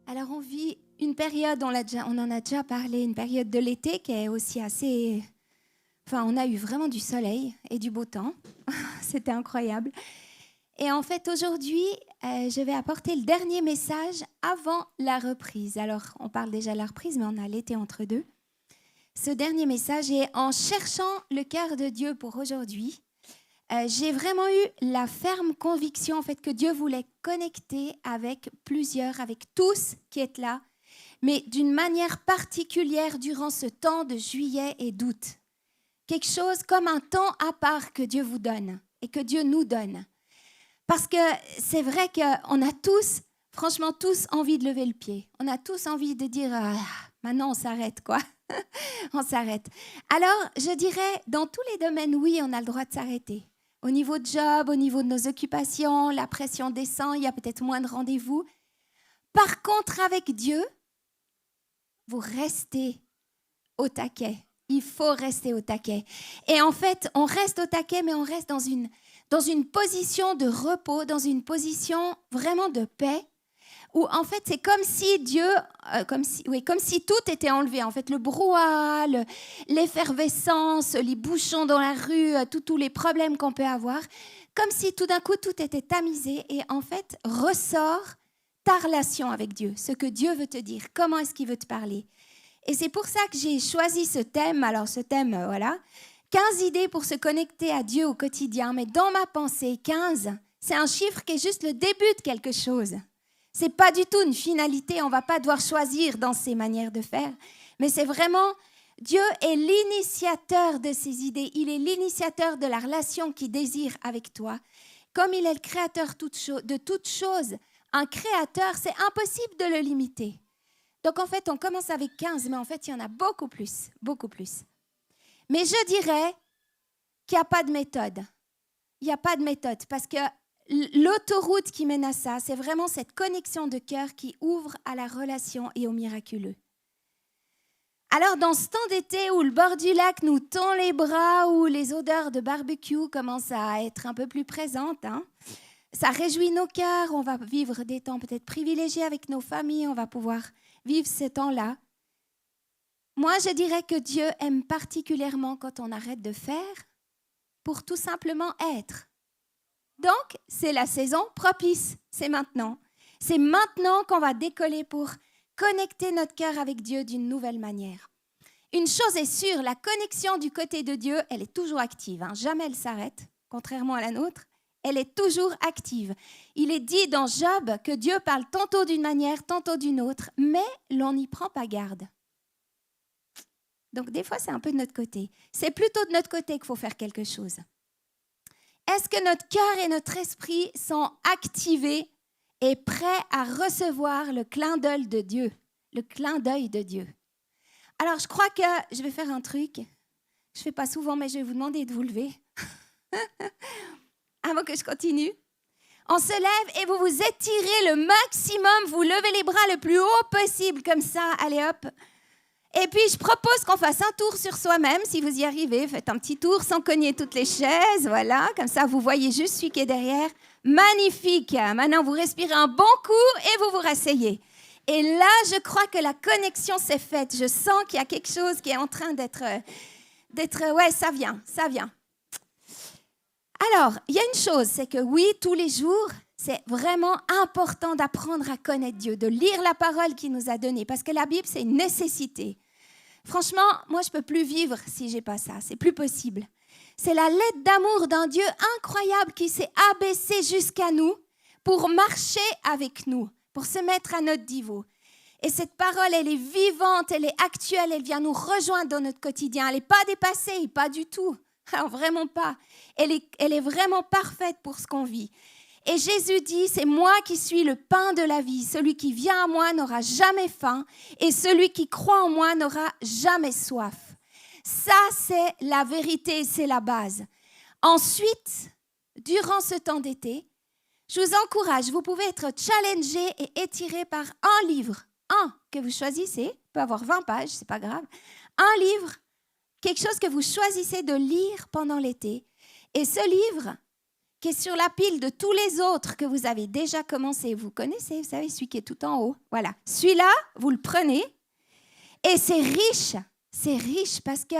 Alors, on vit une période, on en a déjà parlé, une période de l'été qui est aussi assez... Enfin, on a eu vraiment du soleil et du beau temps. C'était incroyable. Et en fait, aujourd'hui, je vais apporter le dernier message avant la reprise. Alors, on parle déjà de la reprise, mais on a l'été entre deux. Ce dernier message est en cherchant le cœur de Dieu pour aujourd'hui. J'ai vraiment eu la ferme conviction en fait que Dieu voulait connecter avec plusieurs, avec tous qui êtes là, mais d'une manière particulière durant ce temps de juillet et d'août. Quelque chose comme un temps à part que Dieu vous donne et que Dieu nous donne. Parce que c'est vrai qu'on a tous, franchement tous envie de lever le pied. On a tous envie de dire maintenant on s'arrête quoi. On s'arrête. Alors je dirais dans tous les domaines, oui, on a le droit de s'arrêter. Au niveau de job, au niveau de nos occupations, la pression descend, il y a peut-être moins de rendez-vous. Par contre, avec Dieu, vous restez au taquet. Il faut rester au taquet. Et en fait, on reste au taquet, mais on reste dans une position de repos, dans une position vraiment de paix, où en fait, c'est comme si Dieu, comme si tout était enlevé. En fait, le brouhaha, l'effervescence, les bouchons dans la rue, tous les problèmes qu'on peut avoir, comme si tout d'un coup, tout était tamisé et en fait, ressort ta relation avec Dieu, ce que Dieu veut te dire, comment est-ce qu'il veut te parler. Et c'est pour ça que j'ai choisi ce thème. Alors, ce thème, voilà, 15 idées pour se connecter à Dieu au quotidien. Mais dans ma pensée, 15, c'est un chiffre qui est juste le début de quelque chose. Ce n'est pas du tout une finalité, on ne va pas devoir choisir dans ces manières de faire, mais c'est vraiment, Dieu est l'initiateur de ces idées, il est l'initiateur de la relation qu'il désire avec toi. Comme il est le créateur de toutes choses, un créateur, c'est impossible de le limiter. Donc en fait, on commence avec 15, mais en fait, il y en a beaucoup plus, beaucoup plus. Mais je dirais qu'il n'y a pas de méthode. Il n'y a pas de méthode parce que l'autoroute qui mène à ça, c'est vraiment cette connexion de cœur qui ouvre à la relation et au miraculeux. Alors, dans ce temps d'été où le bord du lac nous tend les bras, où les odeurs de barbecue commencent à être un peu plus présentes, ça réjouit nos cœurs, on va vivre des temps peut-être privilégiés avec nos familles, on va pouvoir vivre ce temps-là. Moi, je dirais que Dieu aime particulièrement quand on arrête de faire pour tout simplement être. Donc, c'est la saison propice, c'est maintenant. C'est maintenant qu'on va décoller pour connecter notre cœur avec Dieu d'une nouvelle manière. Une chose est sûre, la connexion du côté de Dieu, elle est toujours active. Jamais elle s'arrête, contrairement à la nôtre. Elle est toujours active. Il est dit dans Job que Dieu parle tantôt d'une manière, tantôt d'une autre, mais l'on n'y prend pas garde. Donc, des fois, c'est un peu de notre côté. C'est plutôt de notre côté qu'il faut faire quelque chose. Est-ce que notre cœur et notre esprit sont activés et prêts à recevoir le clin d'œil de Dieu? Le clin d'œil de Dieu. Alors, je crois que je vais faire un truc. Je ne fais pas souvent, mais je vais vous demander de vous lever. Avant que je continue. On se lève et vous vous étirez le maximum. Vous levez les bras le plus haut possible, comme ça. Allez, hop. Et puis, je propose qu'on fasse un tour sur soi-même. Si vous y arrivez, faites un petit tour sans cogner toutes les chaises. Voilà, comme ça, vous voyez juste celui qui est derrière. Magnifique. Maintenant, vous respirez un bon coup et vous vous rasseyez. Et là, je crois que la connexion s'est faite. Je sens qu'il y a quelque chose qui est en train d'être... Ouais, ça vient. Alors, il y a une chose, c'est que oui, tous les jours, c'est vraiment important d'apprendre à connaître Dieu, de lire la parole qu'il nous a donnée, parce que la Bible, c'est une nécessité. Franchement, moi, je ne peux plus vivre si je n'ai pas ça. C'est plus possible. C'est la lettre d'amour d'un Dieu incroyable qui s'est abaissé jusqu'à nous pour marcher avec nous, pour se mettre à notre niveau. Et cette parole, elle est vivante, elle est actuelle, elle vient nous rejoindre dans notre quotidien. Elle n'est pas dépassée, pas du tout. Alors, vraiment pas. Elle est vraiment parfaite pour ce qu'on vit. Et Jésus dit, c'est moi qui suis le pain de la vie. Celui qui vient à moi n'aura jamais faim et celui qui croit en moi n'aura jamais soif. Ça, c'est la vérité, c'est la base. Ensuite, durant ce temps d'été, je vous encourage, vous pouvez être challengé et étiré par un livre. Un que vous choisissez, peut avoir 20 pages, c'est pas grave. Un livre, quelque chose que vous choisissez de lire pendant l'été. Et ce livre, qui est sur la pile de tous les autres que vous avez déjà commencé. Vous connaissez, vous savez, celui qui est tout en haut. Voilà. Celui-là, vous le prenez et c'est riche parce que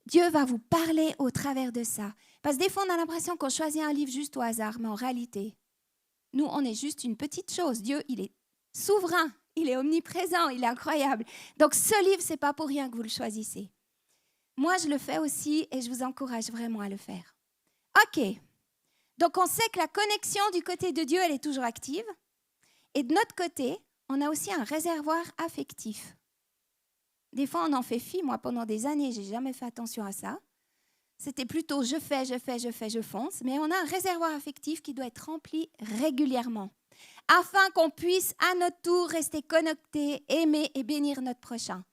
Dieu va vous parler au travers de ça. Parce que des fois, on a l'impression qu'on choisit un livre juste au hasard, mais en réalité, nous, on est juste une petite chose. Dieu, il est souverain, il est omniprésent, il est incroyable. Donc, ce livre, ce n'est pas pour rien que vous le choisissez. Moi, je le fais aussi et je vous encourage vraiment à le faire. OK. Donc, on sait que la connexion du côté de Dieu, elle est toujours active. Et de notre côté, on a aussi un réservoir affectif. Des fois, on en fait fi. Moi, pendant des années, je n'ai jamais fait attention à ça. C'était plutôt je fais, je fonce. Mais on a un réservoir affectif qui doit être rempli régulièrement afin qu'on puisse à notre tour rester connecté, aimer et bénir notre prochain.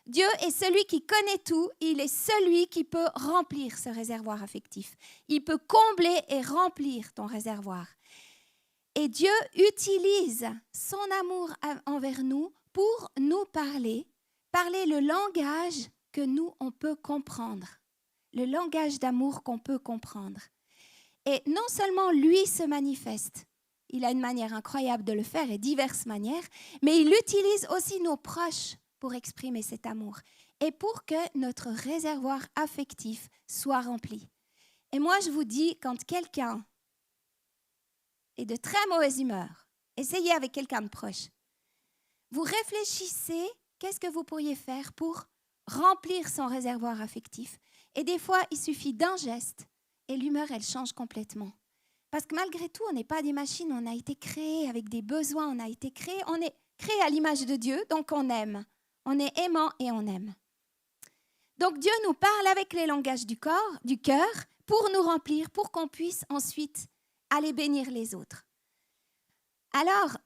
Dieu est celui qui connaît tout. Il est celui qui peut remplir ce réservoir affectif. Il peut combler et remplir ton réservoir. Et Dieu utilise son amour envers nous pour nous parler le langage que nous, on peut comprendre. Le langage d'amour qu'on peut comprendre. Et non seulement lui se manifeste, il a une manière incroyable de le faire et diverses manières, mais il utilise aussi nos proches pour exprimer cet amour et pour que notre réservoir affectif soit rempli. Et moi, je vous dis, quand quelqu'un est de très mauvaise humeur, essayez avec quelqu'un de proche. Vous réfléchissez, qu'est-ce que vous pourriez faire pour remplir son réservoir affectif? Et des fois, il suffit d'un geste et l'humeur, elle change complètement. Parce que malgré tout, on n'est pas des machines, on a été créés avec des besoins, on est créé à l'image de Dieu, donc on aime. On est aimant et on aime. Donc Dieu nous parle avec les langages du cœur, pour nous remplir, pour qu'on puisse ensuite aller bénir les autres. Alors,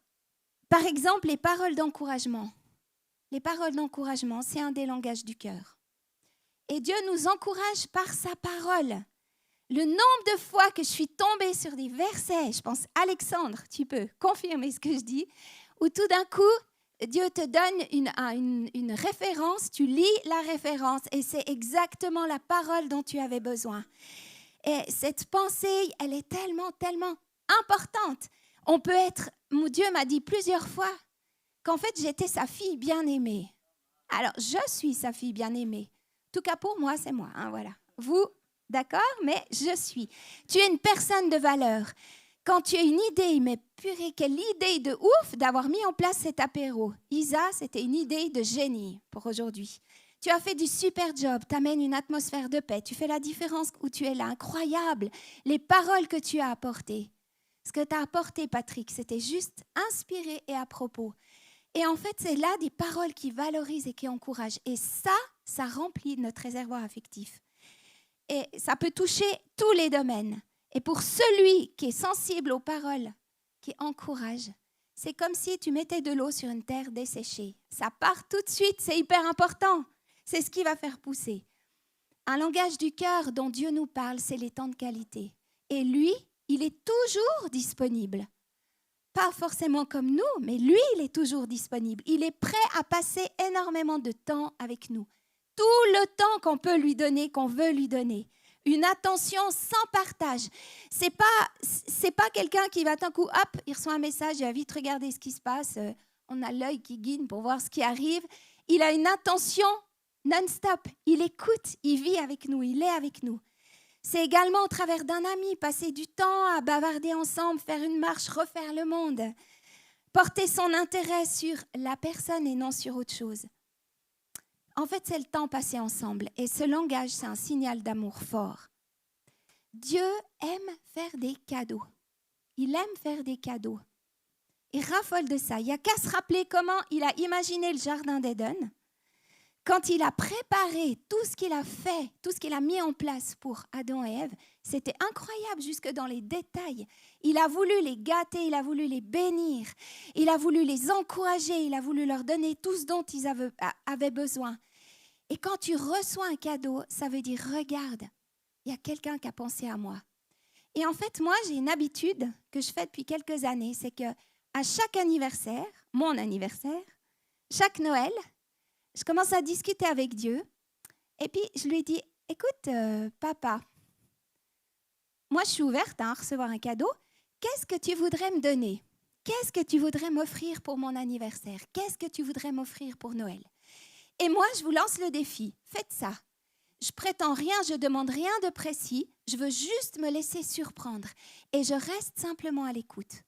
par exemple, les paroles d'encouragement. Les paroles d'encouragement, c'est un des langages du cœur. Et Dieu nous encourage par sa parole. Le nombre de fois que je suis tombée sur des versets, je pense, Alexandre, tu peux confirmer ce que je dis, où tout d'un coup, Dieu te donne une référence, tu lis la référence et c'est exactement la parole dont tu avais besoin. Et cette pensée, elle est tellement, tellement importante. Dieu m'a dit plusieurs fois qu'en fait, j'étais sa fille bien-aimée. Alors, je suis sa fille bien-aimée. En tout cas, pour moi, c'est moi. Hein, voilà. Vous, d'accord? Mais je suis. Tu es une personne de valeur. Quand tu as une idée, mais purée, quelle idée de ouf d'avoir mis en place cet apéro. Isa, c'était une idée de génie pour aujourd'hui. Tu as fait du super job, tu amènes une atmosphère de paix, tu fais la différence où tu es là, incroyable. Les paroles que tu as apportées. Ce que tu as apporté, Patrick, c'était juste inspiré et à propos. Et en fait, c'est là des paroles qui valorisent et qui encouragent. Et ça remplit notre réservoir affectif. Et ça peut toucher tous les domaines. Et pour celui qui est sensible aux paroles, qui encourage, c'est comme si tu mettais de l'eau sur une terre desséchée. Ça part tout de suite, c'est hyper important. C'est ce qui va faire pousser. Un langage du cœur dont Dieu nous parle, c'est les temps de qualité. Et lui, il est toujours disponible. Pas forcément comme nous, mais lui, il est toujours disponible. Il est prêt à passer énormément de temps avec nous. Tout le temps qu'on peut lui donner, qu'on veut lui donner. Une attention sans partage. C'est pas quelqu'un qui va d'un coup, hop, il reçoit un message, il va vite regarder ce qui se passe. On a l'œil qui guigne pour voir ce qui arrive. Il a une attention non-stop. Il écoute, il vit avec nous, il est avec nous. C'est également au travers d'un ami, passer du temps à bavarder ensemble, faire une marche, refaire le monde. Porter son intérêt sur la personne et non sur autre chose. En fait, c'est le temps passé ensemble. Et ce langage, c'est un signal d'amour fort. Dieu aime faire des cadeaux. Il aime faire des cadeaux. Il raffole de ça. Il n'y a qu'à se rappeler comment il a imaginé le jardin d'Éden. Quand il a préparé tout ce qu'il a fait, tout ce qu'il a mis en place pour Adam et Ève, c'était incroyable jusque dans les détails. Il a voulu les gâter, il a voulu les bénir, il a voulu les encourager, il a voulu leur donner tout ce dont ils avaient besoin. Et quand tu reçois un cadeau, ça veut dire, regarde, il y a quelqu'un qui a pensé à moi. Et en fait, moi, j'ai une habitude que je fais depuis quelques années, c'est qu'à chaque anniversaire, mon anniversaire, chaque Noël, je commence à discuter avec Dieu. Et puis, je lui dis, écoute, papa, moi, je suis ouverte à recevoir un cadeau. Qu'est-ce que tu voudrais me donner? Qu'est-ce que tu voudrais m'offrir pour mon anniversaire? Qu'est-ce que tu voudrais m'offrir pour Noël? Et moi, je vous lance le défi. Faites ça. Je prétends rien, je demande rien de précis. Je veux juste me laisser surprendre. Et je reste simplement à l'écoute.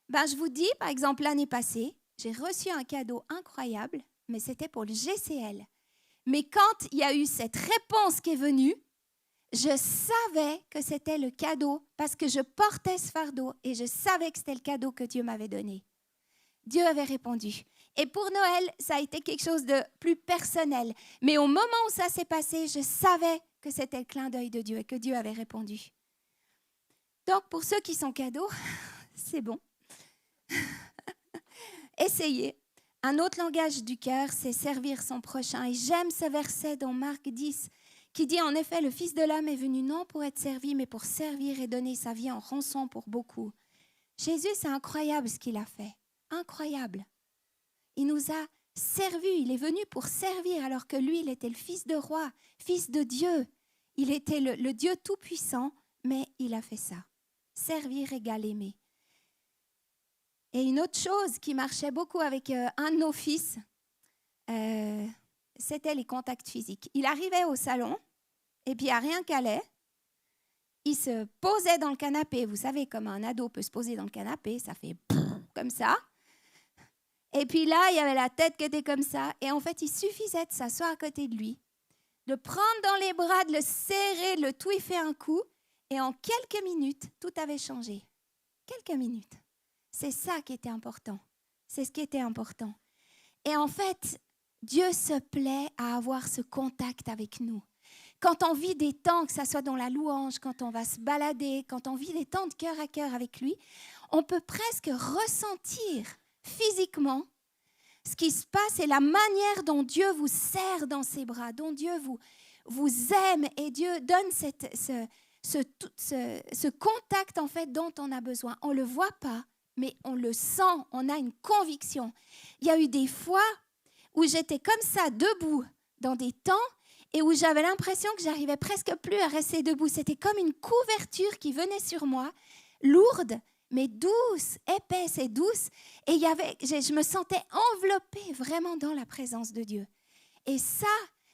Je vous dis, par exemple, l'année passée, j'ai reçu un cadeau incroyable, mais c'était pour le GCL. Mais quand il y a eu cette réponse qui est venue, je savais que c'était le cadeau parce que je portais ce fardeau et je savais que c'était le cadeau que Dieu m'avait donné. Dieu avait répondu. Et pour Noël, ça a été quelque chose de plus personnel. Mais au moment où ça s'est passé, je savais que c'était le clin d'œil de Dieu et que Dieu avait répondu. Donc, pour ceux qui sont cadeaux, c'est bon. Essayez. Un autre langage du cœur, c'est servir son prochain. Et j'aime ce verset dans Marc 10 qui dit, en effet, le Fils de l'homme est venu non pour être servi, mais pour servir et donner sa vie en rançon pour beaucoup. Jésus, c'est incroyable ce qu'il a fait. Incroyable. Il nous a servi, il est venu pour servir alors que lui, il était le fils de roi, fils de Dieu. Il était le Dieu tout-puissant, mais il a fait ça. Servir égale aimer. Et une autre chose qui marchait beaucoup avec un de nos fils, c'était les contacts physiques. Il arrivait au salon et puis à rien qu'allait, il se posait dans le canapé. Vous savez, comme un ado peut se poser dans le canapé, ça fait comme ça. Et puis là, il y avait la tête qui était comme ça. Et en fait, il suffisait de s'asseoir à côté de lui, de prendre dans les bras, de le serrer, de le touffer un coup. Et en quelques minutes, tout avait changé. Quelques minutes. C'est ça qui était important. C'est ce qui était important. Et en fait, Dieu se plaît à avoir ce contact avec nous. Quand on vit des temps, que ce soit dans la louange, quand on va se balader, quand on vit des temps de cœur à cœur avec lui, on peut presque ressentir physiquement ce qui se passe et la manière dont Dieu vous serre dans ses bras, dont Dieu vous aime et Dieu donne ce contact en fait dont on a besoin. On ne le voit pas, mais on le sent, on a une conviction. Il y a eu des fois où j'étais comme ça, debout, dans des temps, et où j'avais l'impression que j'arrivais presque plus à rester debout. C'était comme une couverture qui venait sur moi, lourde, mais douce, épaisse et douce. Et je me sentais enveloppée vraiment dans la présence de Dieu. Et ça,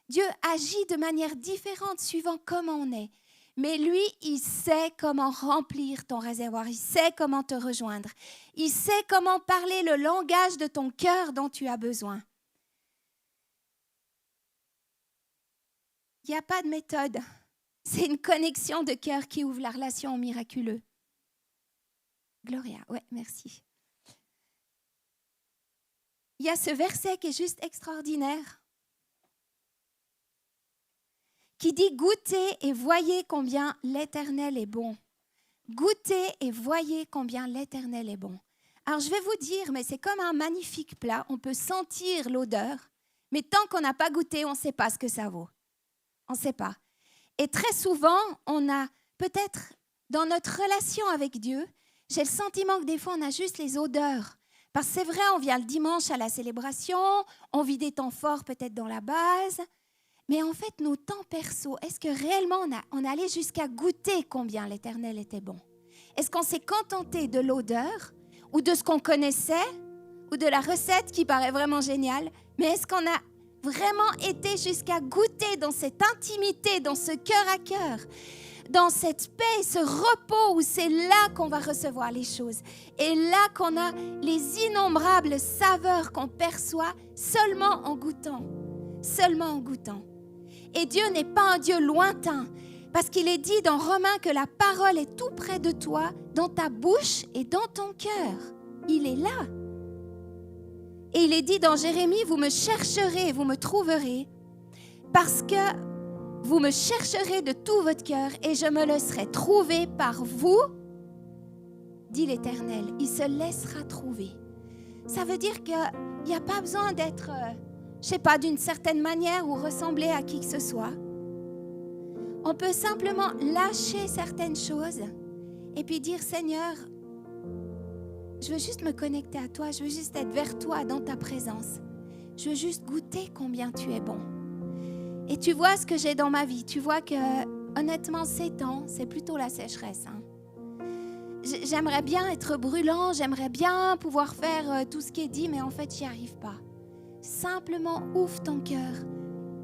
Dieu agit de manière différente suivant comment on est. Mais lui, il sait comment remplir ton réservoir. Il sait comment te rejoindre. Il sait comment parler le langage de ton cœur dont tu as besoin. Il n'y a pas de méthode. C'est une connexion de cœur qui ouvre la relation au miraculeux. Gloria, ouais, merci. Il y a ce verset qui est juste extraordinaire, qui dit « Goûtez et voyez combien l'Éternel est bon. Goûtez et voyez combien l'Éternel est bon. » Alors, je vais vous dire, mais c'est comme un magnifique plat. On peut sentir l'odeur, mais tant qu'on n'a pas goûté, on ne sait pas ce que ça vaut. On ne sait pas. Et très souvent, on a peut-être dans notre relation avec Dieu, j'ai le sentiment que des fois, on a juste les odeurs. Parce que c'est vrai, on vient le dimanche à la célébration, on vit des temps forts peut-être dans la base. Mais en fait, nos temps perso, est-ce que réellement on allait jusqu'à goûter combien l'Éternel était bon? Est-ce qu'on s'est contenté de l'odeur ou de ce qu'on connaissait ou de la recette qui paraît vraiment géniale? Mais est-ce qu'on a vraiment été jusqu'à goûter dans cette intimité, dans ce cœur à cœur, dans cette paix, ce repos où c'est là qu'on va recevoir les choses et là qu'on a les innombrables saveurs qu'on perçoit seulement en goûtant, seulement en goûtant. Et Dieu n'est pas un Dieu lointain parce qu'il est dit dans Romains que la parole est tout près de toi, dans ta bouche et dans ton cœur. Il est là. Et il est dit dans Jérémie, vous me chercherez, vous me trouverez, parce que vous me chercherez de tout votre cœur et je me laisserai trouver par vous, dit l'Éternel. Il se laissera trouver. Ça veut dire qu'il n'y a pas besoin d'être, je ne sais pas, d'une certaine manière ou ressembler à qui que ce soit. On peut simplement lâcher certaines choses et puis dire, Seigneur, je veux juste me connecter à toi, je veux juste être vers toi dans ta présence. Je veux juste goûter combien tu es bon. Et tu vois ce que j'ai dans ma vie, tu vois que honnêtement, ces temps, c'est plutôt la sécheresse. J'aimerais bien être brûlant, j'aimerais bien pouvoir faire tout ce qui est dit, mais en fait, j'y arrive pas. Simplement, ouvre ton cœur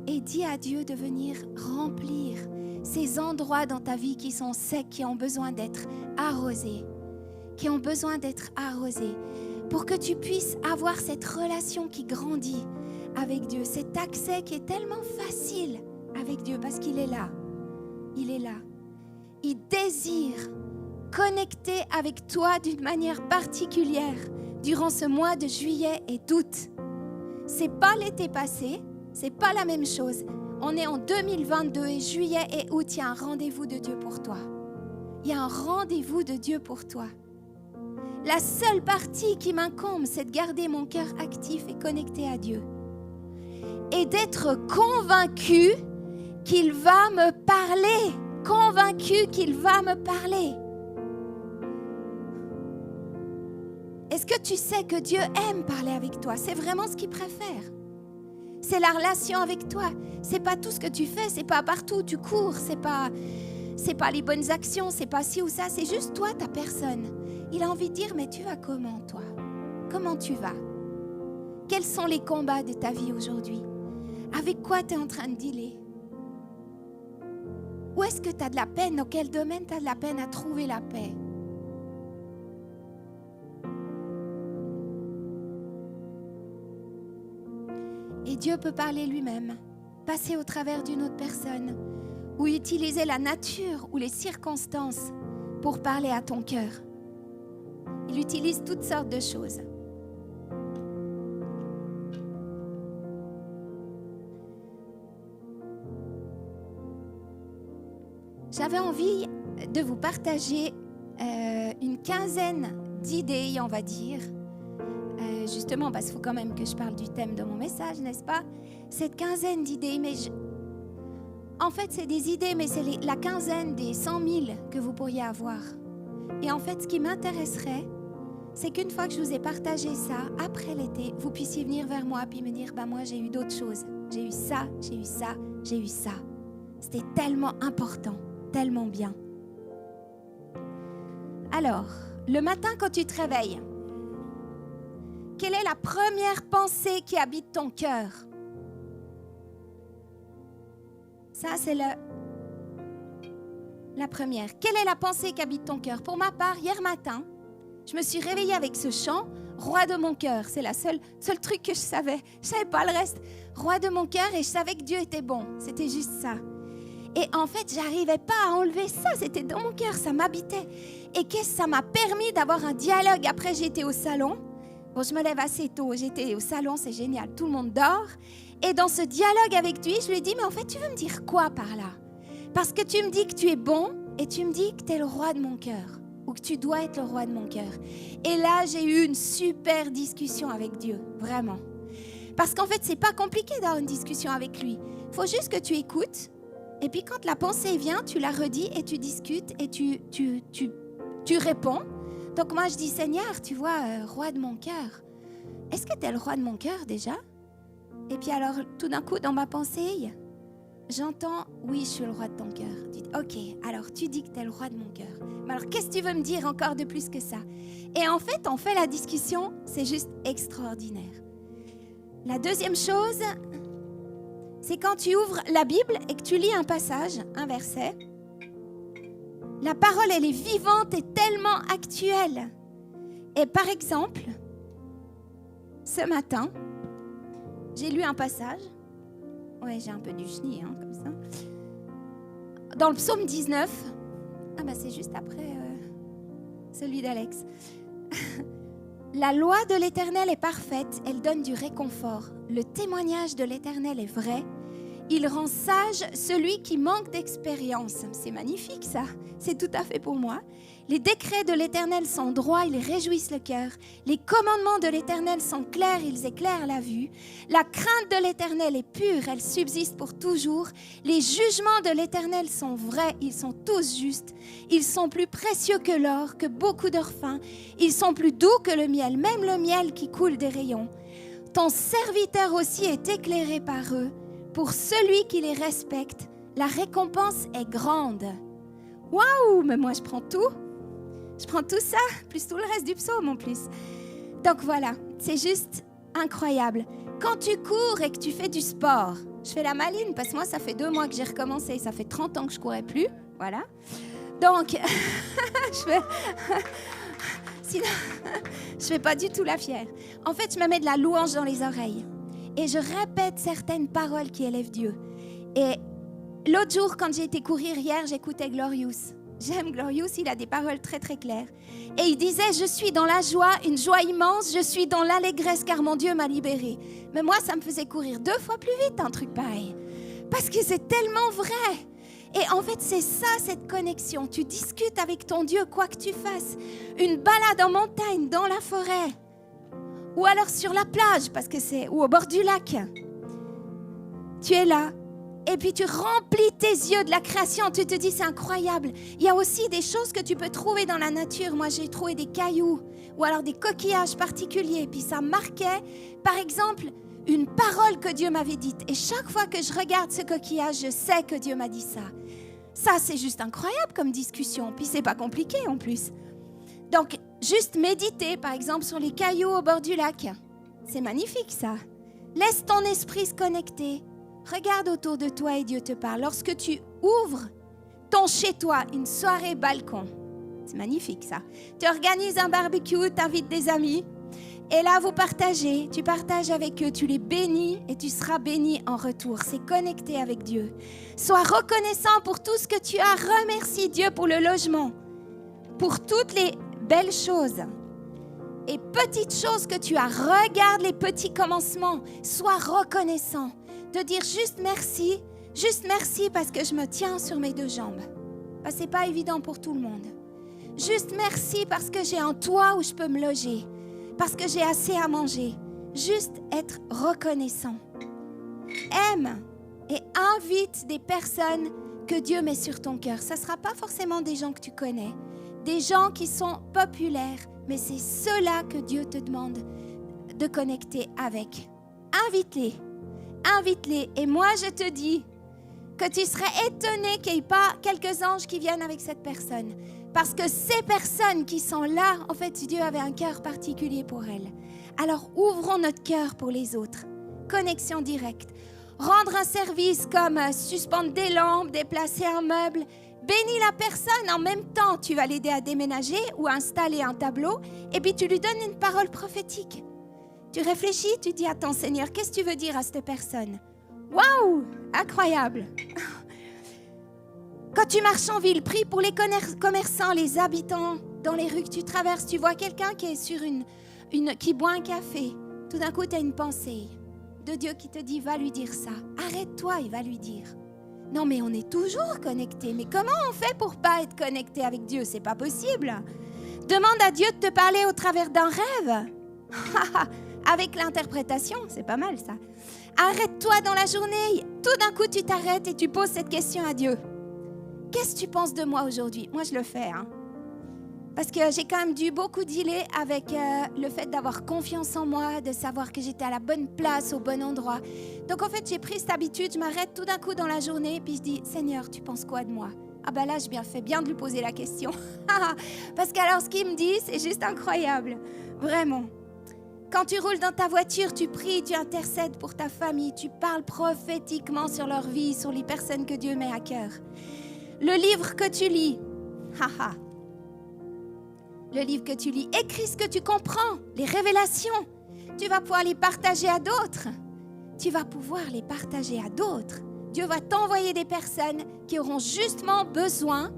et dis à Dieu de venir remplir ces endroits dans ta vie qui sont secs, qui ont besoin d'être arrosés, pour que tu puisses avoir cette relation qui grandit avec Dieu, cet accès qui est tellement facile avec Dieu parce qu'il est là. Il est là. Il désire connecter avec toi d'une manière particulière durant ce mois de juillet et d'août. C'est pas l'été passé, c'est pas la même chose. On est en 2022 et juillet et août, il y a un rendez-vous de Dieu pour toi. Il y a un rendez-vous de Dieu pour toi. La seule partie qui m'incombe, c'est de garder mon cœur actif et connecté à Dieu. Et d'être convaincu qu'il va me parler. Convaincu qu'il va me parler. Est-ce que tu sais que Dieu aime parler avec toi? C'est vraiment ce qu'il préfère. C'est la relation avec toi. C'est pas tout ce que tu fais, c'est pas partout où tu cours, c'est pas les bonnes actions, c'est pas ci ou ça, c'est juste toi, ta personne. Il a envie de dire, mais tu vas comment toi? Comment tu vas? Quels sont les combats de ta vie aujourd'hui? Avec quoi tu es en train de dealer? Où est-ce que tu as de la peine? Dans quel domaine tu as de la peine à trouver la paix? Et Dieu peut parler lui-même, passer au travers d'une autre personne ou utiliser la nature ou les circonstances pour parler à ton cœur. Il utilise toutes sortes de choses. J'avais envie de vous partager une quinzaine d'idées, on va dire, justement parce qu'il faut quand même que je parle du thème de mon message, n'est-ce pas? Cette quinzaine d'idées, mais en fait c'est des idées, mais c'est la quinzaine des 100 000 que vous pourriez avoir. Et en fait, ce qui m'intéresserait, c'est qu'une fois que je vous ai partagé ça, après l'été, vous puissiez venir vers moi et me dire, moi j'ai eu d'autres choses, j'ai eu ça, j'ai eu ça, j'ai eu ça. C'était tellement important. Tellement bien. Alors, le matin quand tu te réveilles, quelle est la première pensée qui habite ton cœur? Ça, c'est la première. Quelle est la pensée qui habite ton cœur? Pour ma part, hier matin, je me suis réveillée avec ce chant, Roi de mon cœur. C'est la seul truc que je savais. Je ne savais pas le reste. Roi de mon cœur, et je savais que Dieu était bon. C'était juste ça. Et en fait, j'arrivais pas à enlever ça. C'était dans mon cœur, ça m'habitait. Et qu'est-ce que ça m'a permis d'avoir un dialogue. Après, j'étais au salon. Bon, je me lève assez tôt. J'étais au salon, c'est génial. Tout le monde dort. Et dans ce dialogue avec lui, je lui ai dit, mais en fait, tu veux me dire quoi par là? Parce que tu me dis que tu es bon et tu me dis que tu es le roi de mon cœur. Ou que tu dois être le roi de mon cœur. Et là, j'ai eu une super discussion avec Dieu. Vraiment. Parce qu'en fait, c'est pas compliqué d'avoir une discussion avec lui. Il faut juste que tu écoutes. Et puis quand la pensée vient, tu la redis et tu discutes et tu réponds. Donc moi je dis, Seigneur, tu vois, roi de mon cœur, est-ce que tu es le roi de mon cœur déjà? Et puis alors tout d'un coup dans ma pensée, j'entends, oui, je suis le roi de ton cœur. Tu dis, ok, alors tu dis que tu es le roi de mon cœur. Mais alors qu'est-ce que tu veux me dire encore de plus que ça? Et en fait, on fait la discussion, c'est juste extraordinaire. La deuxième chose, c'est quand tu ouvres la Bible et que tu lis un passage, un verset, la parole, elle est vivante et tellement actuelle. Et par exemple, ce matin, j'ai lu un passage. Ouais, j'ai un peu du chenille, comme ça. Dans le psaume 19, c'est juste après celui d'Alex. La loi de l'Éternel est parfaite, elle donne du réconfort. Le témoignage de l'Éternel est vrai. Il rend sage celui qui manque d'expérience. C'est magnifique ça, c'est tout à fait pour moi. Les décrets de l'Éternel sont droits, ils réjouissent le cœur. Les commandements de l'Éternel sont clairs, ils éclairent la vue. La crainte de l'Éternel est pure, elle subsiste pour toujours. Les jugements de l'Éternel sont vrais, ils sont tous justes. Ils sont plus précieux que l'or, que beaucoup d'or fin. Ils sont plus doux que le miel, même le miel qui coule des rayons. Ton serviteur aussi est éclairé par eux. Pour celui qui les respecte, La récompense est grande. Waouh, mais moi je prends tout. Je prends tout ça, plus tout le reste du psaume en plus. Donc voilà, c'est juste incroyable. Quand tu cours et que tu fais du sport, je fais la maline parce que moi ça fait 2 mois que j'ai recommencé, ça fait 30 ans que je courais plus, voilà. Donc, sinon, je fais pas du tout la fière. En fait, je me mets de la louange dans les oreilles et je répète certaines paroles qui élèvent Dieu. Et l'autre jour, quand j'ai été courir hier, j'écoutais Glorious. J'aime Glorious, il a des paroles très très claires. Et il disait, je suis dans la joie, une joie immense, je suis dans l'allégresse car mon Dieu m'a libérée. Mais moi, ça me faisait courir 2 fois plus vite, un truc pareil. Parce que c'est tellement vrai. Et en fait, c'est ça, cette connexion. Tu discutes avec ton Dieu, quoi que tu fasses. Une balade en montagne, dans la forêt. Ou alors sur la plage, ou au bord du lac. Tu es là. Et puis tu remplis tes yeux de la création, tu te dis c'est incroyable. Il y a aussi des choses que tu peux trouver dans la nature. Moi j'ai trouvé des cailloux ou alors des coquillages particuliers. Puis ça marquait par exemple une parole que Dieu m'avait dite. Et chaque fois que je regarde ce coquillage, je sais que Dieu m'a dit ça. Ça c'est juste incroyable comme discussion. Puis c'est pas compliqué en plus. Donc juste méditer par exemple sur les cailloux au bord du lac. C'est magnifique ça. Laisse ton esprit se connecter. Regarde autour de toi et Dieu te parle. Lorsque tu ouvres ton chez-toi, une soirée balcon, c'est magnifique ça. Tu organises un barbecue, tu invites des amis et là vous partagez, tu partages avec eux, tu les bénis et tu seras béni en retour. C'est connecté avec Dieu. Sois reconnaissant pour tout ce que tu as. Remercie Dieu pour le logement, pour toutes les belles choses et petites choses que tu as. Regarde les petits commencements. Sois reconnaissant. De dire juste merci parce que je me tiens sur mes 2 jambes. Parce que ce n'est pas évident pour tout le monde. Juste merci parce que j'ai un toit où je peux me loger. Parce que j'ai assez à manger. Juste être reconnaissant. Aime et invite des personnes que Dieu met sur ton cœur. Ça ne sera pas forcément des gens que tu connais. Des gens qui sont populaires. Mais c'est ceux-là que Dieu te demande de connecter avec. Invite-les. Invite-les. Et moi, je te dis que tu serais étonné qu'il n'y ait pas quelques anges qui viennent avec cette personne. Parce que ces personnes qui sont là, en fait, Dieu avait un cœur particulier pour elles. Alors, ouvrons notre cœur pour les autres. Connexion directe. Rendre un service comme suspendre des lampes, déplacer un meuble. Bénis la personne. En même temps, tu vas l'aider à déménager ou à installer un tableau. Et puis, tu lui donnes une parole prophétique. Tu réfléchis, tu dis, attends Seigneur, qu'est-ce que tu veux dire à cette personne? Waouh, incroyable. Quand tu marches en ville, prie pour les commerçants, les habitants dans les rues que tu traverses. Tu vois quelqu'un qui est sur qui boit un café. Tout d'un coup, tu as une pensée de Dieu qui te dit, va lui dire ça. Arrête-toi, il va lui dire. Non, mais on est toujours connectés. Mais comment on fait pour pas être connecté avec Dieu? C'est pas possible. Demande à Dieu de te parler au travers d'un rêve. Avec l'interprétation, c'est pas mal ça. Arrête-toi dans la journée. Tout d'un coup, tu t'arrêtes et tu poses cette question à Dieu. Qu'est-ce que tu penses de moi aujourd'hui? Moi, je le fais. Parce que j'ai quand même dû beaucoup dealer avec le fait d'avoir confiance en moi, de savoir que j'étais à la bonne place, au bon endroit. Donc, en fait, j'ai pris cette habitude. Je m'arrête tout d'un coup dans la journée et puis je dis, Seigneur, tu penses quoi de moi? Ah ben là, je fais bien de lui poser la question. Parce qu'alors, ce qu'il me dit, c'est juste incroyable. Vraiment. Quand tu roules dans ta voiture, tu pries, tu intercèdes pour ta famille, tu parles prophétiquement sur leur vie, sur les personnes que Dieu met à cœur. Le livre que tu lis, le livre que tu lis, écris ce que tu comprends, les révélations. Tu vas pouvoir les partager à d'autres. Tu vas pouvoir les partager à d'autres. Dieu va t'envoyer des personnes qui auront justement besoin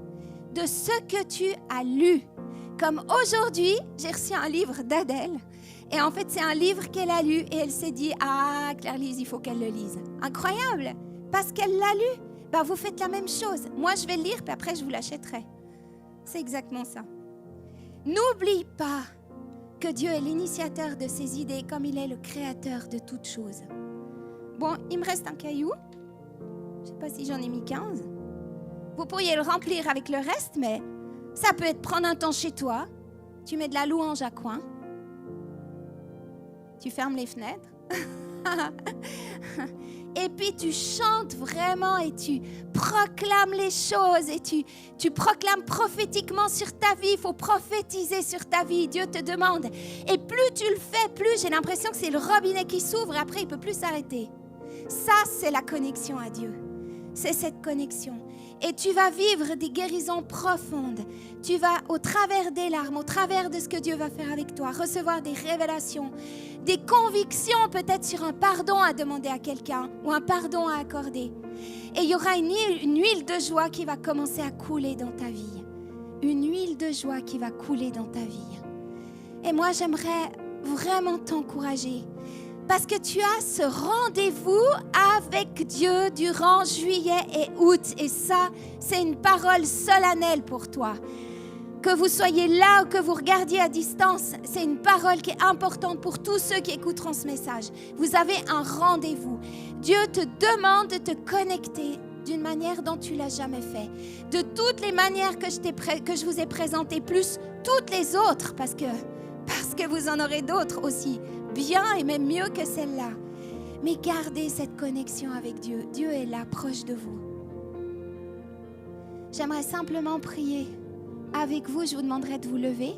de ce que tu as lu. Comme aujourd'hui, j'ai reçu un livre d'Adèle. Et en fait, c'est un livre qu'elle a lu et elle s'est dit, ah, Claire-Lise, il faut qu'elle le lise. Incroyable, parce qu'elle l'a lu. Ben, vous faites la même chose. Moi, je vais le lire, puis après, je vous l'achèterai. C'est exactement ça. N'oublie pas que Dieu est l'initiateur de ses idées comme il est le créateur de toutes choses. Bon, il me reste un caillou. Je ne sais pas si j'en ai mis 15. Vous pourriez le remplir avec le reste, mais ça peut être prendre un temps chez toi. Tu mets de la louange à coin. Tu fermes les fenêtres. Et puis tu chantes vraiment et tu proclames les choses et tu proclames prophétiquement sur ta vie. Il faut prophétiser sur ta vie. Dieu te demande. Et plus tu le fais, plus j'ai l'impression que c'est le robinet qui s'ouvre et après il ne peut plus s'arrêter. Ça, c'est la connexion à Dieu. C'est cette connexion. Et tu vas vivre des guérisons profondes. Tu vas, au travers des larmes, au travers de ce que Dieu va faire avec toi, recevoir des révélations, des convictions peut-être sur un pardon à demander à quelqu'un ou un pardon à accorder. Et il y aura une huile de joie qui va commencer à couler dans ta vie. Une huile de joie qui va couler dans ta vie. Et moi, j'aimerais vraiment t'encourager. Parce que tu as ce rendez-vous avec Dieu durant juillet et août. Et ça, c'est une parole solennelle pour toi. Que vous soyez là ou que vous regardiez à distance, c'est une parole qui est importante pour tous ceux qui écouteront ce message. Vous avez un rendez-vous. Dieu te demande de te connecter d'une manière dont tu ne l'as jamais fait. De toutes les manières que je vous ai présentées, plus toutes les autres, parce que vous en aurez d'autres aussi. Bien et même mieux que celle-là. Mais gardez cette connexion avec Dieu. Dieu est là, proche de vous. J'aimerais simplement prier avec vous. Je vous demanderai de vous lever.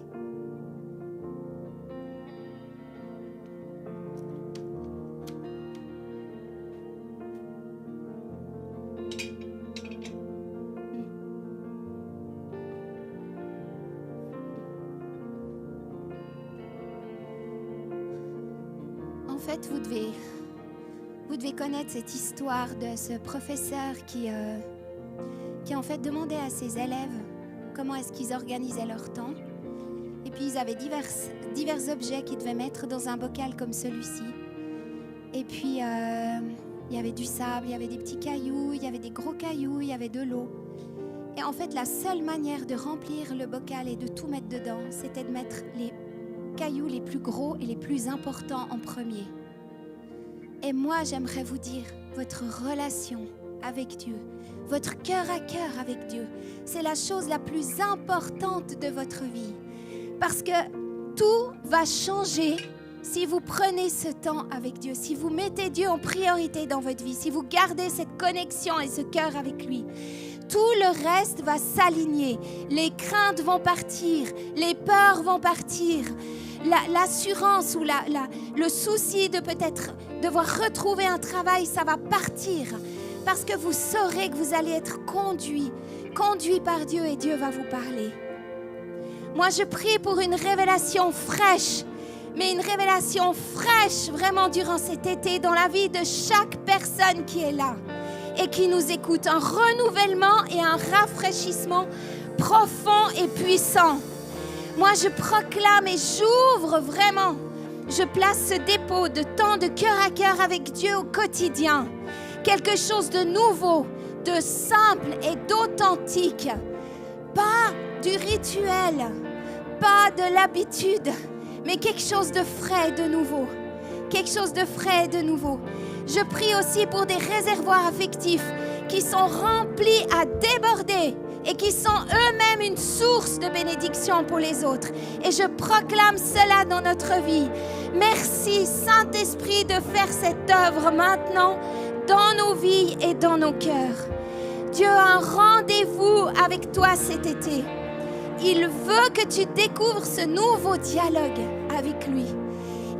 En fait, vous devez connaître cette histoire de ce professeur qui en fait demandait à ses élèves comment est-ce qu'ils organisaient leur temps. Et puis ils avaient divers objets qu'ils devaient mettre dans un bocal comme celui-ci. Et puis il y avait du sable, il y avait des petits cailloux, il y avait des gros cailloux, il y avait de l'eau. Et en fait, la seule manière de remplir le bocal et de tout mettre dedans, c'était de mettre les cailloux les plus gros et les plus importants en premier. Et moi, j'aimerais vous dire, votre relation avec Dieu, votre cœur à cœur avec Dieu, c'est la chose la plus importante de votre vie. Parce que tout va changer si vous prenez ce temps avec Dieu, si vous mettez Dieu en priorité dans votre vie, si vous gardez cette connexion et ce cœur avec lui. Tout le reste va s'aligner. Les craintes vont partir, les peurs vont partir, l'assurance ou le souci de peut-être devoir retrouver un travail, ça va partir. Parce que vous saurez que vous allez être conduit par Dieu et Dieu va vous parler. Moi, je prie pour une révélation fraîche, mais une révélation fraîche vraiment durant cet été dans la vie de chaque personne qui est là et qui nous écoute. Un renouvellement et un rafraîchissement profond et puissant. Moi, je proclame et j'ouvre vraiment. Je place ce dépôt de temps de cœur à cœur avec Dieu au quotidien. Quelque chose de nouveau, de simple et d'authentique. Pas du rituel, pas de l'habitude, mais quelque chose de frais et de nouveau. Quelque chose de frais et de nouveau. Je prie aussi pour des réservoirs affectifs qui sont remplis à déborder et qui sont eux-mêmes une source de bénédiction pour les autres. Et je proclame cela dans notre vie. Merci, Saint-Esprit, de faire cette œuvre maintenant dans nos vies et dans nos cœurs. Dieu a un rendez-vous avec toi cet été. Il veut que tu découvres ce nouveau dialogue avec lui.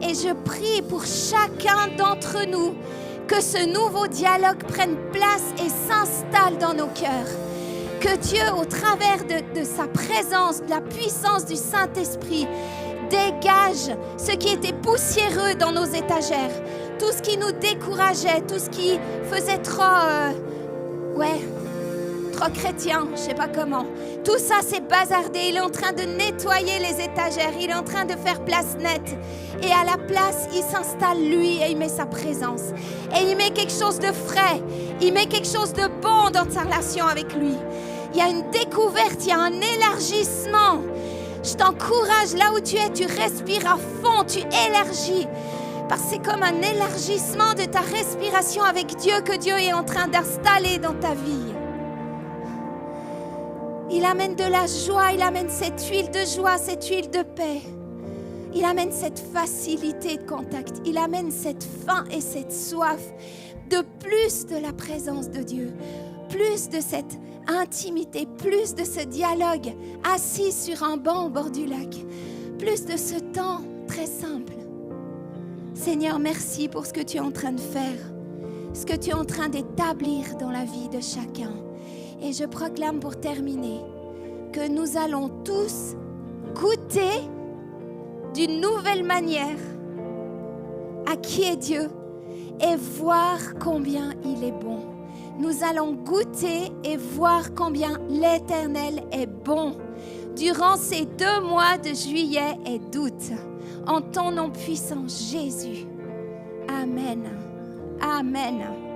Et je prie pour chacun d'entre nous que ce nouveau dialogue prenne place et s'installe dans nos cœurs. Que Dieu, au travers de sa présence, de la puissance du Saint-Esprit, dégage ce qui était poussiéreux dans nos étagères, tout ce qui nous décourageait, tout ce qui faisait trop chrétien, je sais pas comment. Tout ça, c'est bazardé. Il est en train de nettoyer les étagères. Il est en train de faire place nette. Et à la place, il s'installe lui et il met sa présence. Et il met quelque chose de frais. Il met quelque chose de bon dans sa relation avec lui. Il y a une découverte, il y a un élargissement. Je t'encourage, là où tu es, tu respires à fond, tu élargis. Parce que c'est comme un élargissement de ta respiration avec Dieu que Dieu est en train d'installer dans ta vie. Il amène de la joie, il amène cette huile de joie, cette huile de paix. Il amène cette facilité de contact. Il amène cette faim et cette soif de plus de la présence de Dieu, plus de cette intimité, plus de ce dialogue assis sur un banc au bord du lac, plus de ce temps très simple. Seigneur, merci pour ce que tu es en train de faire, ce que tu es en train d'établir dans la vie de chacun. Et je proclame pour terminer que nous allons tous goûter d'une nouvelle manière à qui est Dieu et voir combien il est bon. Nous allons goûter et voir combien l'Éternel est bon durant ces 2 mois de juillet et d'août. En ton nom puissant, Jésus. Amen. Amen.